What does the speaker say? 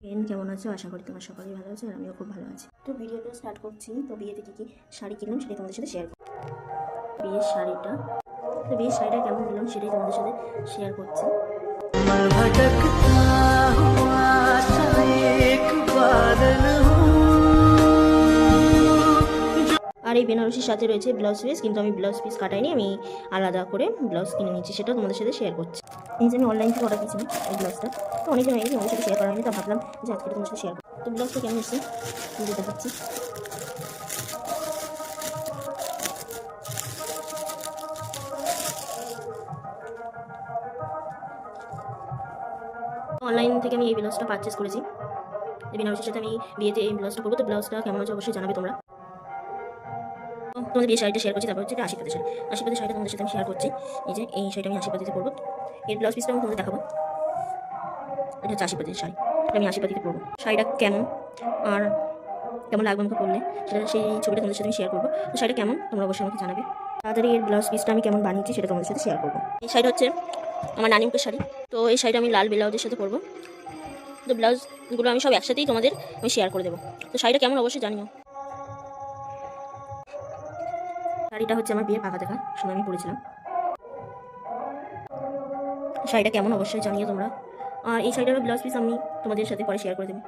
কেমন আছো? আশা করি তোমার সকলেই ভালো আছে আর আমিও খুব ভালো আছি। তো ভিডিওটা স্টার্ট করছি। তো বিয়েতে কী কী শাড়ি কিনলাম সেটাই তোমাদের সাথে শেয়ার করছি। বিয়ের শাড়িটা কেমন নিলাম সেটাই তোমাদের সাথে শেয়ার করছি। আর এই বেনারসির সাথে রয়েছে ব্লাউজ পিস, কিন্তু আমি ব্লাউজ পিস কাটাইনি, আমি আলাদা করে ব্লাউজ কিনে নিচ্ছি, সেটা তোমাদের সাথে শেয়ার করছি। এই যে আমি অনলাইন থেকে অর্ডার দিয়েছিলাম এই ব্লাউজটা, তো অনেকদিন হয়ে গেছে তোমাদের সাথে শেয়ার করা হয়নি, তো ভাবলাম যে আজকে তোমাদের সাথে শেয়ার করো। তো ব্লাউজটা কেমন এসেছে দেখাচ্ছি। অনলাইন থেকে আমি এই ব্লাউজটা পারচেস করেছি। এই বেনারসির সাথে আমি বিয়েতে এই ব্লাউজটা করবো। তো ব্লাউজটা কেমন আছে অবশ্যই জানাবে তোমরা। তোমাদের বিয়ে শাড়িটা শেয়ার করছি, তারপর হচ্ছে আশীর্বাদের শাড়ি। আশীর্বাদের শাড়িটা তোমাদের সাথে আমি শেয়ার করছি। এই যে এই শাড়িটা আমি আশীর্বাদিতে পরবো। এর ব্লাউজ পিসটা আমি তোমাদের দেখাবো। এটা হচ্ছে আশীর্বাদের শাড়ি, এটা আমি আশীর্বাদিতে পরবো। শাড়িটা কেমন আর কেমন লাগবে আমাকে করলে সেটা সেই ছবিটা তোমাদের সাথে আমি শেয়ার করবো। তো শাড়িটা কেমন তোমরা অবশ্যই আমাকে জানাবে। তাড়াতাড়ি এর ব্লাউজ পিসটা আমি কেমন বানিয়েছি সেটা তোমাদের সাথে শেয়ার করবো। এই শাড়িটা হচ্ছে আমার নানিমুখের শাড়ি। তো এই শাড়িটা আমি লাল ব্লাউজের সাথে পরবো। তো ব্লাউজগুলো আমি সব একসাথেই তোমাদের আমি শেয়ার করে দেবো। তো শাড়িটা কেমন অবশ্যই জানিও। শাড়িটা হচ্ছে আমার বিয়ের পাকা দেখা সময় আমি পরেছিলাম। শাড়িটা কেমন অবশ্যই জানিও তোমরা। আর এই শাড়িটার ব্লাউজ পিস আমি তোমাদের সাথে পরে শেয়ার করে দেবো।